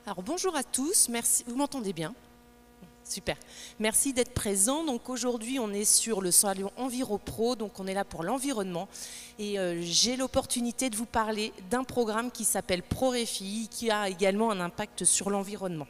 Alors bonjour à tous, merci. Vous m'entendez bien? Super, merci d'être présent. Donc aujourd'hui on est sur le salon EnviroPro, donc on est là pour l'environnement et j'ai l'opportunité de vous parler d'un programme qui s'appelle ProRefi, qui a également un impact sur l'environnement.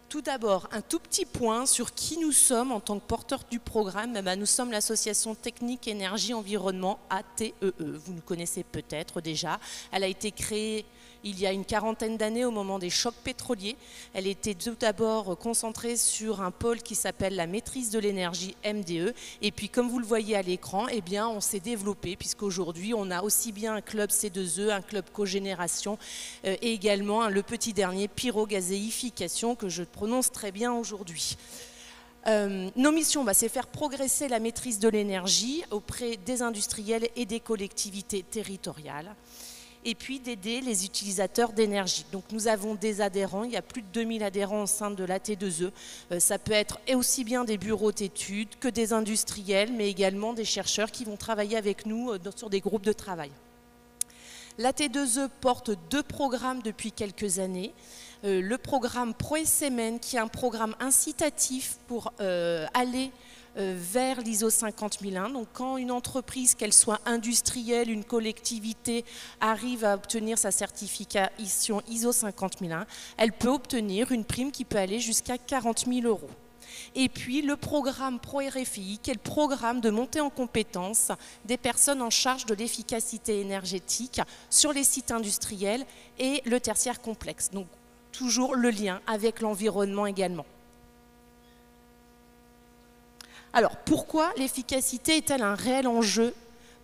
Tout d'abord, un tout petit point sur qui nous sommes en tant que porteurs du programme. Nous sommes l'association technique énergie environnement ATEE. Vous nous connaissez peut-être déjà. Elle a été créée il y a une quarantaine d'années au moment des chocs pétroliers. Elle était tout d'abord concentrée sur un pôle qui s'appelle la maîtrise de l'énergie MDE. Et puis comme vous le voyez à l'écran, eh bien, on s'est développé puisqu'aujourd'hui on a aussi bien un club C2E, un club cogénération et également le petit dernier pyrogazéification que je prononce très bien aujourd'hui. Nos missions, c'est faire progresser la maîtrise de l'énergie auprès des industriels et des collectivités territoriales, et puis d'aider les utilisateurs d'énergie. Donc nous avons des adhérents, il y a plus de 2000 adhérents au sein de l'AT2E. Ça peut être aussi bien des bureaux d'études que des industriels, mais également des chercheurs qui vont travailler avec nous sur des groupes de travail. L'AT2E porte 2 programmes depuis quelques années. Le programme ProSMN, qui est un programme incitatif pour aller vers l'ISO 50001. Donc quand une entreprise, qu'elle soit industrielle, une collectivité, arrive à obtenir sa certification ISO 50001, elle peut obtenir une prime qui peut aller jusqu'à 40 000 €. Et puis le programme ProRefi, qui est le programme de montée en compétences des personnes en charge de l'efficacité énergétique sur les sites industriels et le tertiaire complexe. Donc toujours le lien avec l'environnement également. Alors, pourquoi l'efficacité est-elle un réel enjeu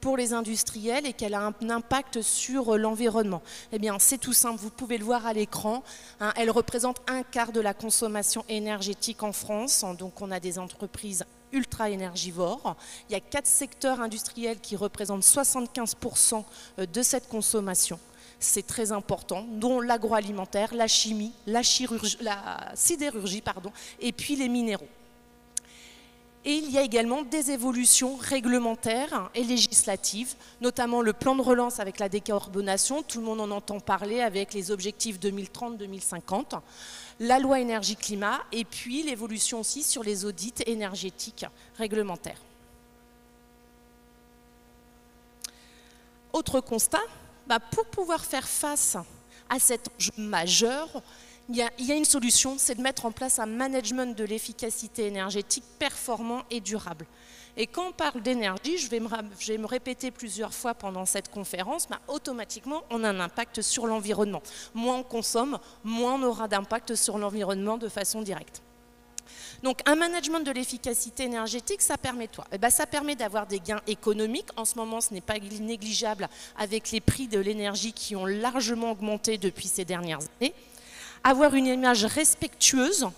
pour les industriels et qu'elle a un impact sur l'environnement? Eh bien, c'est tout simple, vous pouvez le voir à l'écran. Elle représente 1/4 de la consommation énergétique en France. Donc, on a des entreprises ultra énergivores. Il y a 4 secteurs industriels qui représentent 75% de cette consommation. C'est très important, dont l'agroalimentaire, la chimie, la sidérurgie, et puis les minéraux. Et il y a également des évolutions réglementaires et législatives, notamment le plan de relance avec la décarbonation, tout le monde en entend parler avec les objectifs 2030-2050, la loi énergie-climat et puis l'évolution aussi sur les audits énergétiques réglementaires. Autre constat, pour pouvoir faire face à cet enjeu majeur, il y a une solution, c'est de mettre en place un management de l'efficacité énergétique performant et durable. Et quand on parle d'énergie, je vais me répéter plusieurs fois pendant cette conférence, automatiquement on a un impact sur l'environnement. Moins on consomme, moins on aura d'impact sur l'environnement de façon directe. Donc un management de l'efficacité énergétique, ça permet quoi? Ça permet d'avoir des gains économiques. En ce moment, ce n'est pas négligeable avec les prix de l'énergie qui ont largement augmenté depuis ces dernières années. Avoir une image respectueuse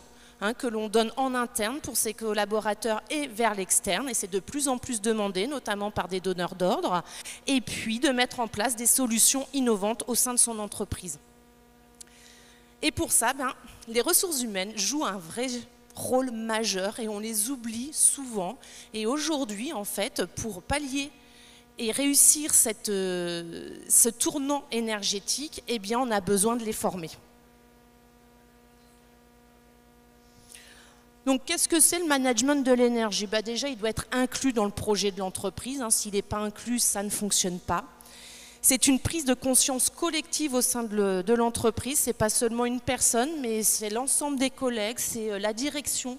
que l'on donne en interne pour ses collaborateurs et vers l'externe, et c'est de plus en plus demandé, notamment par des donneurs d'ordre, et puis de mettre en place des solutions innovantes au sein de son entreprise. Et pour ça, les ressources humaines jouent un vrai rôle majeur et on les oublie souvent. Et aujourd'hui, en fait, pour pallier et réussir ce tournant énergétique, eh bien, on a besoin de les former. Donc, qu'est-ce que c'est le management de l'énergie? Déjà, il doit être inclus dans le projet de l'entreprise. S'il n'est pas inclus, ça ne fonctionne pas. C'est une prise de conscience collective au sein de l'entreprise. Ce n'est pas seulement une personne, mais c'est l'ensemble des collègues, c'est la direction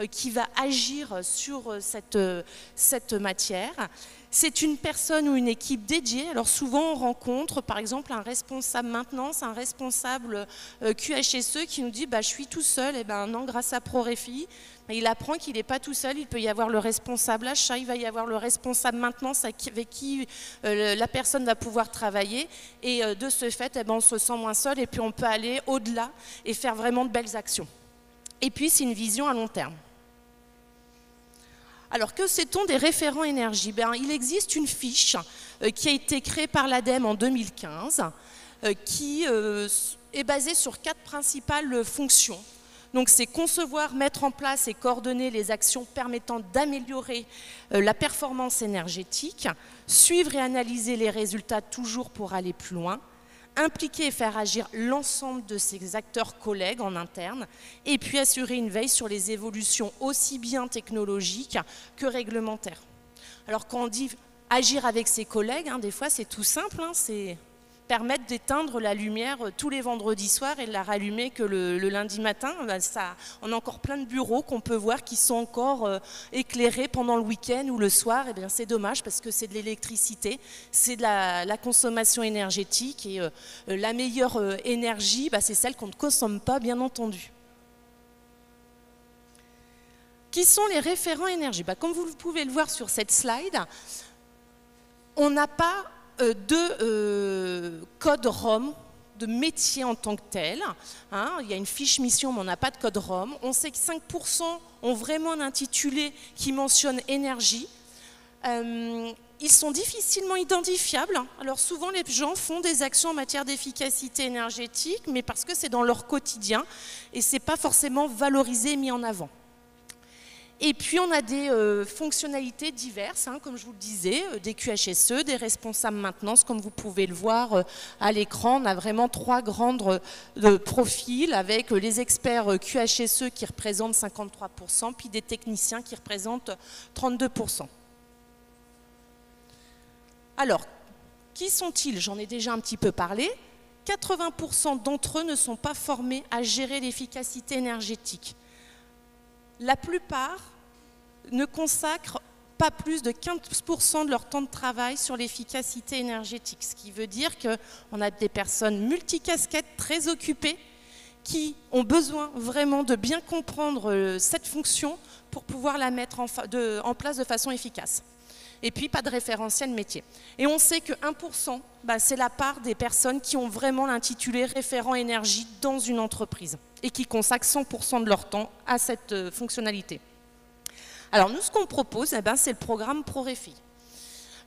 qui va agir sur cette matière. C'est une personne ou une équipe dédiée. Alors souvent, on rencontre par exemple un responsable maintenance, un responsable QHSE qui nous dit « je suis tout seul ». Et non, grâce à ProRefi, il apprend qu'il n'est pas tout seul. Il peut y avoir le responsable achat, il va y avoir le responsable maintenance avec qui la personne va pouvoir travailler. Et de ce fait, on se sent moins seul et puis on peut aller au-delà et faire vraiment de belles actions. Et puis, c'est une vision à long terme. Alors, que sait-on des référents énergie? Il existe une fiche qui a été créée par l'ADEME en 2015 qui est basée sur 4 principales fonctions. Donc, c'est concevoir, mettre en place et coordonner les actions permettant d'améliorer la performance énergétique, suivre et analyser les résultats toujours pour aller plus loin, impliquer et faire agir l'ensemble de ses acteurs collègues en interne, et puis assurer une veille sur les évolutions aussi bien technologiques que réglementaires. Alors quand on dit agir avec ses collègues, des fois c'est tout simple, c'est permettre d'éteindre la lumière tous les vendredis soirs et de la rallumer que le lundi matin. On a encore plein de bureaux qu'on peut voir qui sont encore éclairés pendant le week-end ou le soir. Et bien c'est dommage parce que c'est de l'électricité, c'est de la consommation énergétique et la meilleure énergie, c'est celle qu'on ne consomme pas, bien entendu. Qui sont les référents énergie? Comme vous pouvez le voir sur cette slide, on n'a pas de code ROM, de métier en tant que tel. Il y a une fiche mission, mais on n'a pas de code ROM. On sait que 5% ont vraiment un intitulé qui mentionne énergie. Ils sont difficilement identifiables. Alors souvent, les gens font des actions en matière d'efficacité énergétique, mais parce que c'est dans leur quotidien et ce n'est pas forcément valorisé et mis en avant. Et puis on a des fonctionnalités diverses, comme je vous le disais, des QHSE, des responsables maintenance, comme vous pouvez le voir à l'écran. On a vraiment 3 grandes profils avec les experts QHSE qui représentent 53%, puis des techniciens qui représentent 32%. Alors, qui sont-ils? J'en ai déjà un petit peu parlé. 80% d'entre eux ne sont pas formés à gérer l'efficacité énergétique. La plupart ne consacrent pas plus de 15% de leur temps de travail sur l'efficacité énergétique, ce qui veut dire qu'on a des personnes multicasquettes très occupées qui ont besoin vraiment de bien comprendre cette fonction pour pouvoir la mettre en place de façon efficace. Et puis, pas de référentiel métier. Et on sait que 1%, c'est la part des personnes qui ont vraiment l'intitulé référent énergie dans une entreprise et qui consacrent 100% de leur temps à cette fonctionnalité. Alors, nous, ce qu'on propose, c'est le programme ProRéfi.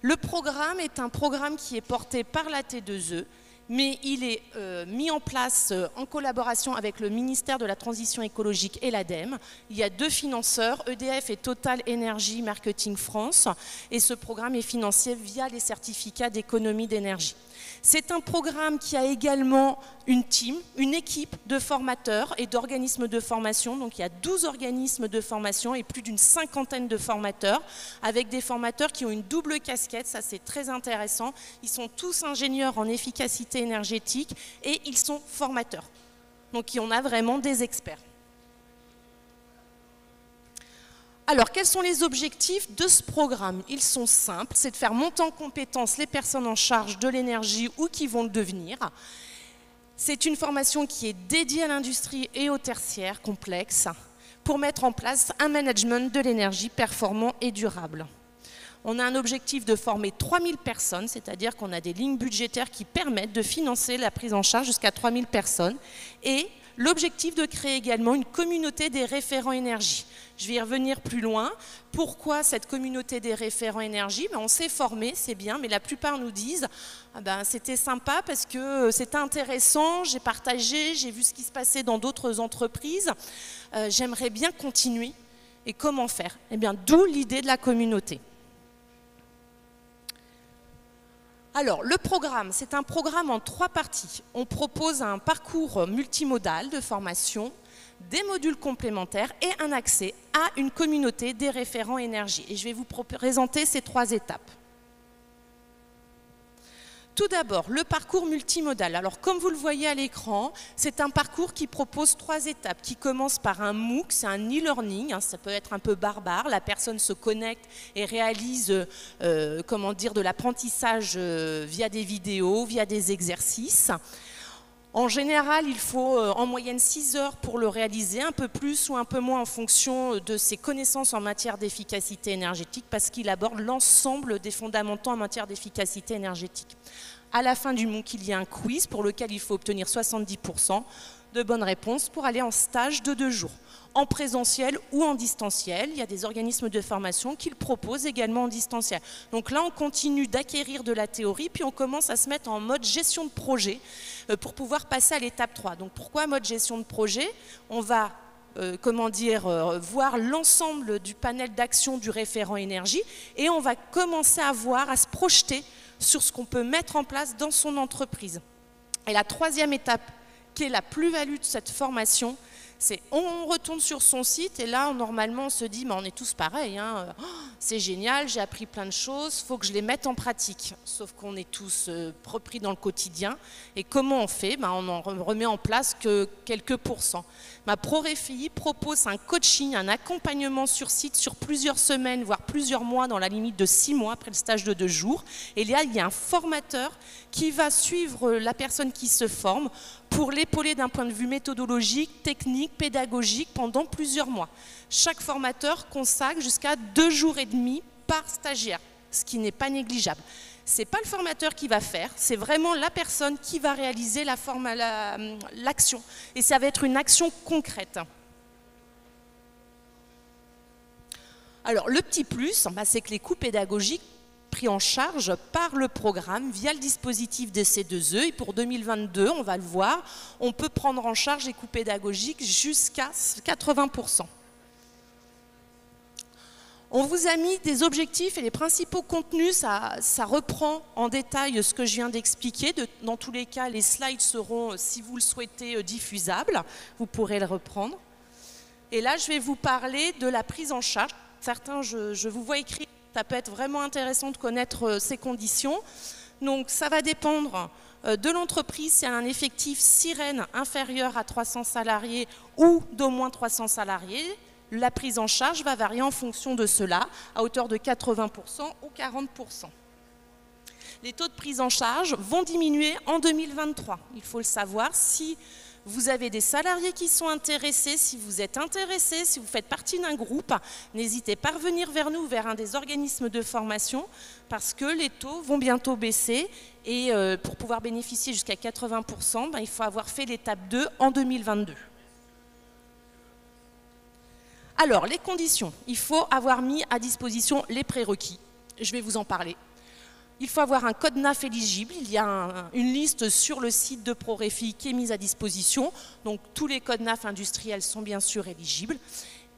Le programme est un programme qui est porté par la T2E, mais il est mis en place en collaboration avec le ministère de la Transition écologique et l'ADEME. Il y a 2 financeurs, EDF et Total Energy Marketing France, et ce programme est financé via les certificats d'économie d'énergie. C'est un programme qui a également une team, une équipe de formateurs et d'organismes de formation. Donc il y a 12 organismes de formation et plus d'une 50aine de formateurs, avec des formateurs qui ont une double casquette, ça c'est très intéressant. Ils sont tous ingénieurs en efficacité énergétique et ils sont formateurs. Donc on a vraiment des experts. Alors, quels sont les objectifs de ce programme? Ils sont simples, c'est de faire monter en compétence les personnes en charge de l'énergie ou qui vont le devenir. C'est une formation qui est dédiée à l'industrie et au tertiaire complexe pour mettre en place un management de l'énergie performant et durable. On a un objectif de former 3000 personnes, c'est-à-dire qu'on a des lignes budgétaires qui permettent de financer la prise en charge jusqu'à 3000 personnes. Et l'objectif de créer également une communauté des référents énergie. Je vais y revenir plus loin. Pourquoi cette communauté des référents énergie? On s'est formé, c'est bien, mais la plupart nous disent c'était sympa parce que c'était intéressant, j'ai partagé, j'ai vu ce qui se passait dans d'autres entreprises. J'aimerais bien continuer. Et comment faire? D'où l'idée de la communauté. Alors, le programme, c'est un programme en 3 parties. On propose un parcours multimodal de formation, des modules complémentaires et un accès à une communauté des référents énergie. Et je vais vous présenter ces 3 étapes. Tout d'abord, le parcours multimodal. Alors, comme vous le voyez à l'écran, c'est un parcours qui propose 3 étapes, qui commence par un MOOC, c'est un e-learning, ça peut être un peu barbare, la personne se connecte et réalise de l'apprentissage via des vidéos, via des exercices. En général, il faut en moyenne 6 heures pour le réaliser, un peu plus ou un peu moins en fonction de ses connaissances en matière d'efficacité énergétique, parce qu'il aborde l'ensemble des fondamentaux en matière d'efficacité énergétique. À la fin du MOOC, il y a un quiz pour lequel il faut obtenir 70% de bonnes réponses pour aller en stage de 2 jours. En présentiel ou en distanciel. Il y a des organismes de formation qui le proposent également en distanciel. Donc là, on continue d'acquérir de la théorie, puis on commence à se mettre en mode gestion de projet pour pouvoir passer à l'étape 3. Donc pourquoi mode gestion de projet? On va voir l'ensemble du panel d'action du référent énergie et on va commencer à se projeter sur ce qu'on peut mettre en place dans son entreprise. Et la troisième étape, qui est la plus-value de cette formation, c'est on retourne sur son site et là, normalement, on se dit, mais on est tous pareils, hein. Oh, c'est génial, j'ai appris plein de choses, il faut que je les mette en pratique. Sauf qu'on est tous repris dans le quotidien. Et comment on fait? On n'en remet en place que quelques pourcents. Ma ProRéfi propose un coaching, un accompagnement sur site sur plusieurs semaines, voire plusieurs mois, dans la limite de 6 mois après le stage de 2 jours. Et là, il y a un formateur qui va suivre la personne qui se forme pour l'épauler d'un point de vue méthodologique, technique, pédagogique pendant plusieurs mois. Chaque formateur consacre jusqu'à 2 jours et demi par stagiaire, ce qui n'est pas négligeable. Ce n'est pas le formateur qui va faire, c'est vraiment la personne qui va réaliser l'action. Et ça va être une action concrète. Alors, le petit plus, c'est que les coûts pédagogiques pris en charge par le programme via le dispositif des C2E. Et pour 2022, on va le voir, on peut prendre en charge les coûts pédagogiques jusqu'à 80%. On vous a mis des objectifs et les principaux contenus, ça reprend en détail ce que je viens d'expliquer. Dans tous les cas, les slides seront, si vous le souhaitez, diffusables. Vous pourrez le reprendre. Et là, je vais vous parler de la prise en charge. Certains, je vous vois écrire. Ça peut être vraiment intéressant de connaître ces conditions. Donc, ça va dépendre de l'entreprise, si elle a un effectif sirène inférieur à 300 salariés ou d'au moins 300 salariés. La prise en charge va varier en fonction de cela, à hauteur de 80% ou 40%. Les taux de prise en charge vont diminuer en 2023. Il faut le savoir, si vous avez des salariés qui sont intéressés, si vous êtes intéressés, si vous faites partie d'un groupe, n'hésitez pas à revenir vers nous, vers un des organismes de formation, parce que les taux vont bientôt baisser et pour pouvoir bénéficier jusqu'à 80%, il faut avoir fait l'étape 2 en 2022. Alors, les conditions, il faut avoir mis à disposition les prérequis. Je vais vous en parler. Il faut avoir un code NAF éligible. Il y a une liste sur le site de ProRéfi qui est mise à disposition. Donc, tous les codes NAF industriels sont bien sûr éligibles.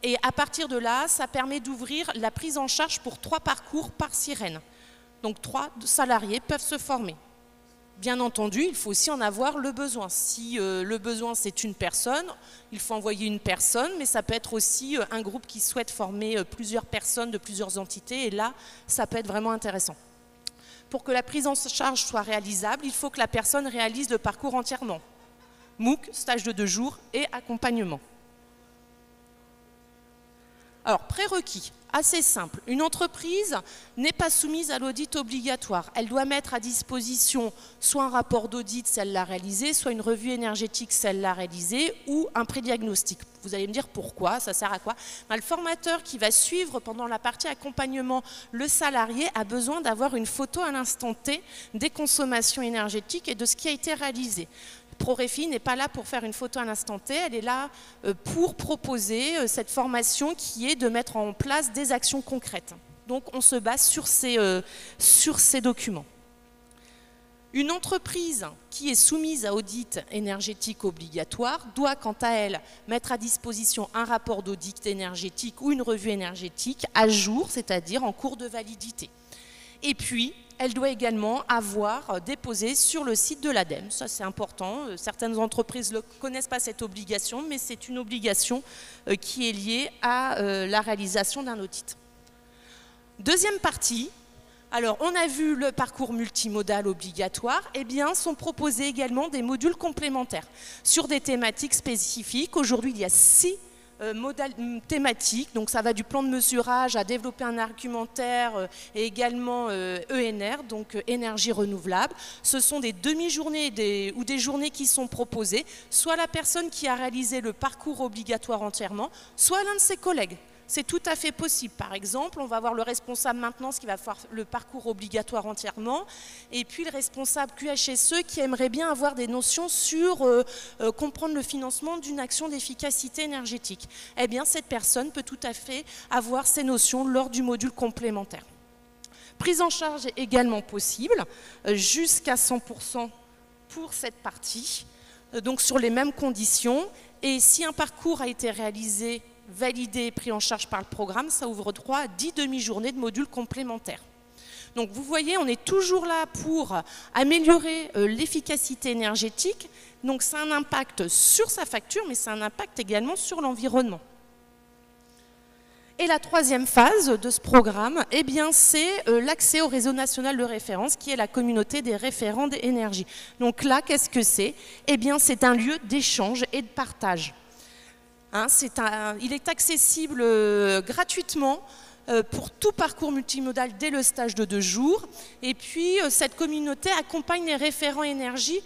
Et à partir de là, ça permet d'ouvrir la prise en charge pour 3 parcours par sirène. Donc, 3 salariés peuvent se former. Bien entendu, il faut aussi en avoir le besoin. Si le besoin, c'est une personne, il faut envoyer une personne, mais ça peut être aussi un groupe qui souhaite former plusieurs personnes de plusieurs entités, et là, ça peut être vraiment intéressant. Pour que la prise en charge soit réalisable, il faut que la personne réalise le parcours entièrement. MOOC, stage de 2 jours et accompagnement. Alors, prérequis, assez simple. Une entreprise n'est pas soumise à l'audit obligatoire. Elle doit mettre à disposition soit un rapport d'audit si elle l'a réalisé, soit une revue énergétique si elle l'a réalisé, ou un prédiagnostic. Vous allez me dire pourquoi, ça sert à quoi? Le formateur qui va suivre pendant la partie accompagnement le salarié a besoin d'avoir une photo à l'instant T des consommations énergétiques et de ce qui a été réalisé. ProRéfi n'est pas là pour faire une photo à l'instant T, elle est là pour proposer cette formation qui est de mettre en place des actions concrètes. Donc on se base sur ces documents. Une entreprise qui est soumise à audit énergétique obligatoire doit quant à elle mettre à disposition un rapport d'audit énergétique ou une revue énergétique à jour, c'est-à-dire en cours de validité. Et puis, elle doit également avoir déposé sur le site de l'ADEME. Ça, c'est important. Certaines entreprises ne connaissent pas cette obligation, mais c'est une obligation qui est liée à la réalisation d'un audit. Deuxième partie. Alors, on a vu le parcours multimodal obligatoire. Eh bien, sont proposés également des modules complémentaires sur des thématiques spécifiques. Aujourd'hui, il y a 6 thématiques, donc ça va du plan de mesurage à développer un argumentaire et également ENR, donc énergie renouvelable. Ce sont des demi-journées ou des journées qui sont proposées, soit la personne qui a réalisé le parcours obligatoire entièrement, soit l'un de ses collègues. C'est tout à fait possible. Par exemple, on va avoir le responsable maintenance qui va faire le parcours obligatoire entièrement, et puis le responsable QHSE qui aimerait bien avoir des notions sur comprendre le financement d'une action d'efficacité énergétique. Eh bien, cette personne peut tout à fait avoir ces notions lors du module complémentaire. Prise en charge est également possible, jusqu'à 100% pour cette partie, donc sur les mêmes conditions. Et si un parcours a été réalisé, validé et pris en charge par le programme, ça ouvre droit à 10 demi-journées de modules complémentaires. Donc vous voyez, on est toujours là pour améliorer l'efficacité énergétique. Donc c'est un impact sur sa facture, mais c'est un impact également sur l'environnement. Et la troisième phase de ce programme, eh bien, c'est l'accès au réseau national de référence, qui est la communauté des référents d'énergie. Donc là, qu'est-ce que c'est? Eh bien, c'est un lieu d'échange et de partage. Hein, il est accessible gratuitement pour tout parcours multimodal dès le stage de 2 jours. Et puis, cette communauté accompagne les référents énergie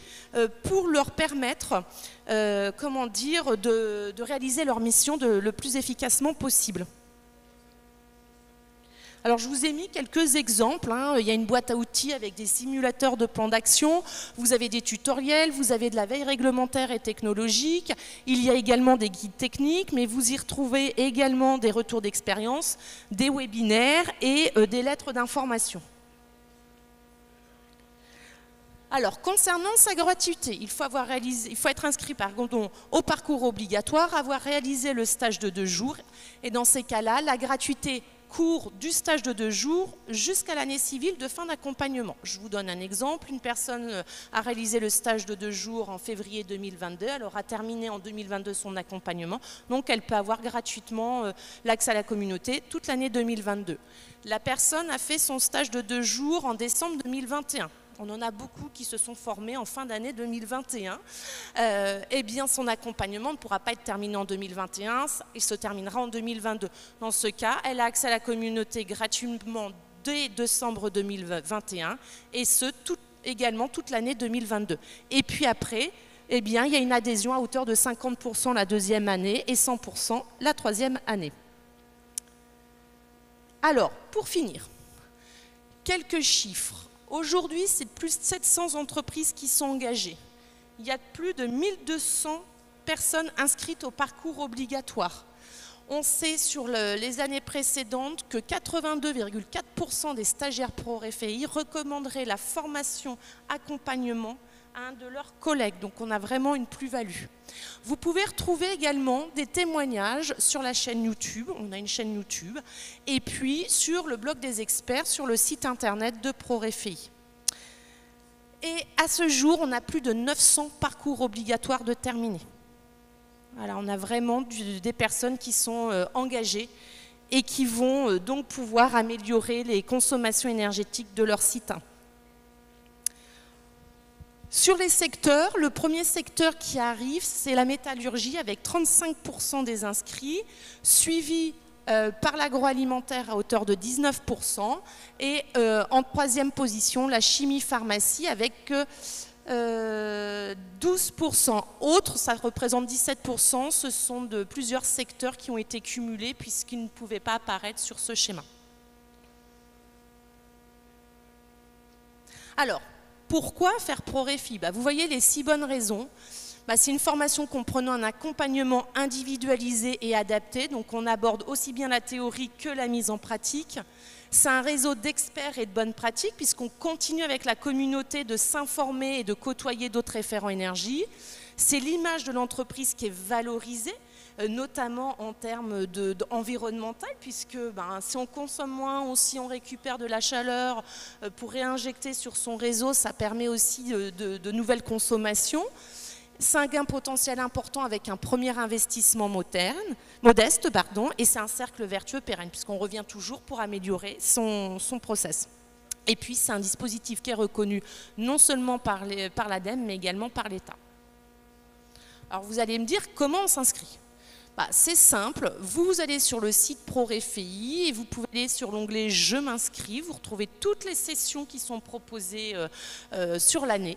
pour leur permettre de réaliser leur mission le plus efficacement possible. Alors, je vous ai mis quelques exemples. Hein. Il y a une boîte à outils avec des simulateurs de plans d'action. Vous avez des tutoriels, vous avez de la veille réglementaire et technologique. Il y a également des guides techniques, mais vous y retrouvez également des retours d'expérience, des webinaires et des lettres d'information. Alors, concernant sa gratuité, il faut être inscrit au parcours obligatoire, avoir réalisé le stage de 2 jours. Et dans ces cas-là, la gratuité court du stage de 2 jours jusqu'à l'année civile de fin d'accompagnement. Je vous donne un exemple. Une personne a réalisé le stage de 2 jours en février 2022. Elle aura terminé en 2022 son accompagnement. Donc, elle peut avoir gratuitement l'accès à la communauté toute l'année 2022. La personne a fait son stage de 2 jours en décembre 2021. On en a beaucoup qui se sont formés en fin d'année 2021. Eh bien, son accompagnement ne pourra pas être terminé en 2021, il se terminera en 2022. Dans ce cas, elle a accès à la communauté gratuitement dès décembre 2021 et également toute l'année 2022. Et puis après, eh bien, il y a une adhésion à hauteur de 50% la 2e année et 100% la 3e année. Alors, pour finir, quelques chiffres. Aujourd'hui, c'est plus de 700 entreprises qui sont engagées. Il y a plus de 1200 personnes inscrites au parcours obligatoire. On sait sur les années précédentes que 82,4% des stagiaires pro-RFI recommanderaient la formation accompagnement à un de leurs collègues. Donc on a vraiment une plus-value. Vous pouvez retrouver également des témoignages sur la chaîne YouTube, on a une chaîne YouTube, et puis sur le blog des experts, sur le site internet de ProRFI. Et à ce jour, on a plus de 900 parcours obligatoires de terminés. Voilà, on a vraiment des personnes qui sont engagées et qui vont donc pouvoir améliorer les consommations énergétiques de leur site. Sur les secteurs, le premier secteur qui arrive, c'est la métallurgie avec 35% des inscrits, suivi par l'agroalimentaire à hauteur de 19% et en 3e position, la chimie-pharmacie avec 12%. Autres, ça représente 17%, ce sont de plusieurs secteurs qui ont été cumulés puisqu'ils ne pouvaient pas apparaître sur ce schéma. Alors, pourquoi faire ProRFI? Vous voyez les 6 bonnes raisons. C'est une formation comprenant un accompagnement individualisé et adapté. Donc on aborde aussi bien la théorie que la mise en pratique. C'est un réseau d'experts et de bonnes pratiques puisqu'on continue avec la communauté de s'informer et de côtoyer d'autres référents énergie. C'est l'image de l'entreprise qui est valorisée, notamment en termes environnemental, puisque si on consomme moins ou si on récupère de la chaleur pour réinjecter sur son réseau, ça permet aussi de nouvelles consommations. C'est un gain potentiel important avec un premier investissement modeste, et c'est un cercle vertueux pérenne, puisqu'on revient toujours pour améliorer son process. Et puis, c'est un dispositif qui est reconnu non seulement par l'ADEME, mais également par l'État. Alors, vous allez me dire comment on s'inscrit. C'est simple, vous allez sur le site ProRFI et vous pouvez aller sur l'onglet « Je m'inscris ». Vous retrouvez toutes les sessions qui sont proposées sur l'année.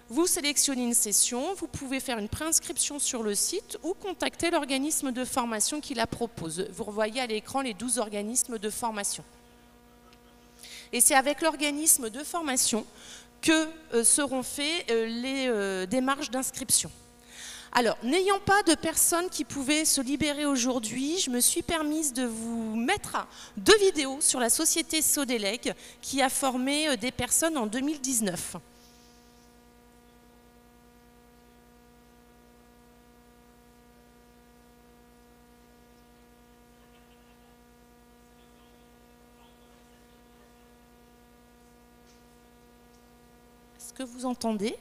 Vous sélectionnez une session, vous pouvez faire une préinscription sur le site ou contacter l'organisme de formation qui la propose. Vous revoyez à l'écran les 12 organismes de formation. Et c'est avec l'organisme de formation que seront faites les démarches d'inscription. Alors, n'ayant pas de personnes qui pouvaient se libérer aujourd'hui, je me suis permise de vous mettre 2 vidéos sur la société Sodelec qui a formé des personnes en 2019. que vous entendez?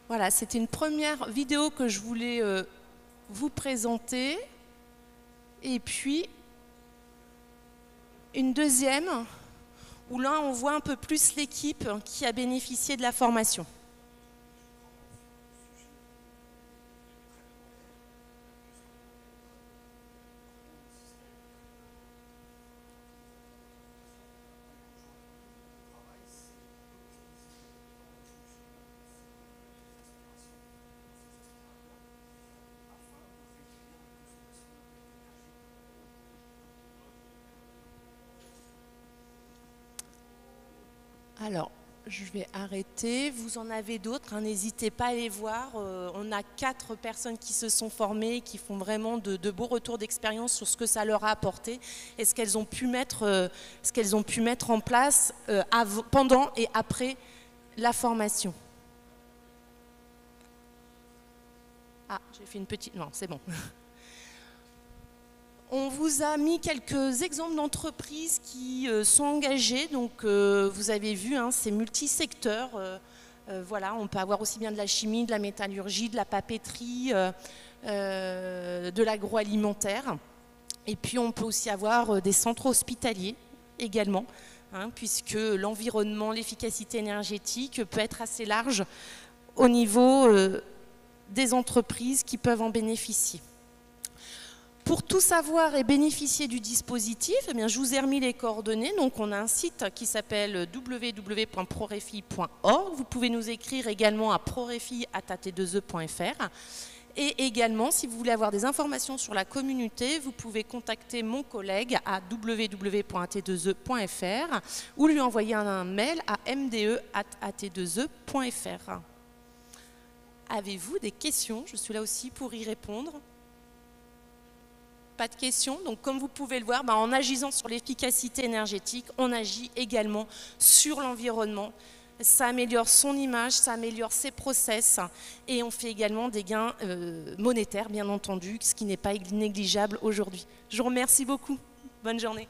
Voilà, c'était une première vidéo que je voulais vous présenter. Et puis, une deuxième, où là, on voit un peu plus l'équipe qui a bénéficié de la formation. Alors, je vais arrêter. Vous en avez d'autres, hein, n'hésitez pas à les voir. On a 4 personnes qui se sont formées, qui font vraiment de beaux retours d'expérience sur ce que ça leur a apporté et ce qu'elles ont pu mettre en place pendant et après la formation. Ah, j'ai fait une petite... Non, c'est bon. On vous a mis quelques exemples d'entreprises qui sont engagées, donc vous avez vu, hein, c'est multisecteur. Voilà, on peut avoir aussi bien de la chimie, de la métallurgie, de la papeterie, de l'agroalimentaire. Et puis on peut aussi avoir des centres hospitaliers également, hein, puisque l'environnement, l'efficacité énergétique peut être assez large au niveau des entreprises qui peuvent en bénéficier. Pour tout savoir et bénéficier du dispositif, eh bien, je vous ai remis les coordonnées. Donc, on a un site qui s'appelle www.prorefi.org. Vous pouvez nous écrire également à prorefi@at2e.fr. Et également, si vous voulez avoir des informations sur la communauté, vous pouvez contacter mon collègue à www.at2e.fr ou lui envoyer un mail à mde@at2e.fr. Avez-vous des questions? Je suis là aussi pour y répondre. Pas de questions. Donc, comme vous pouvez le voir, en agissant sur l'efficacité énergétique, on agit également sur l'environnement. Ça améliore son image, ça améliore ses process et on fait également des gains monétaires, bien entendu, ce qui n'est pas négligeable aujourd'hui. Je vous remercie beaucoup. Bonne journée.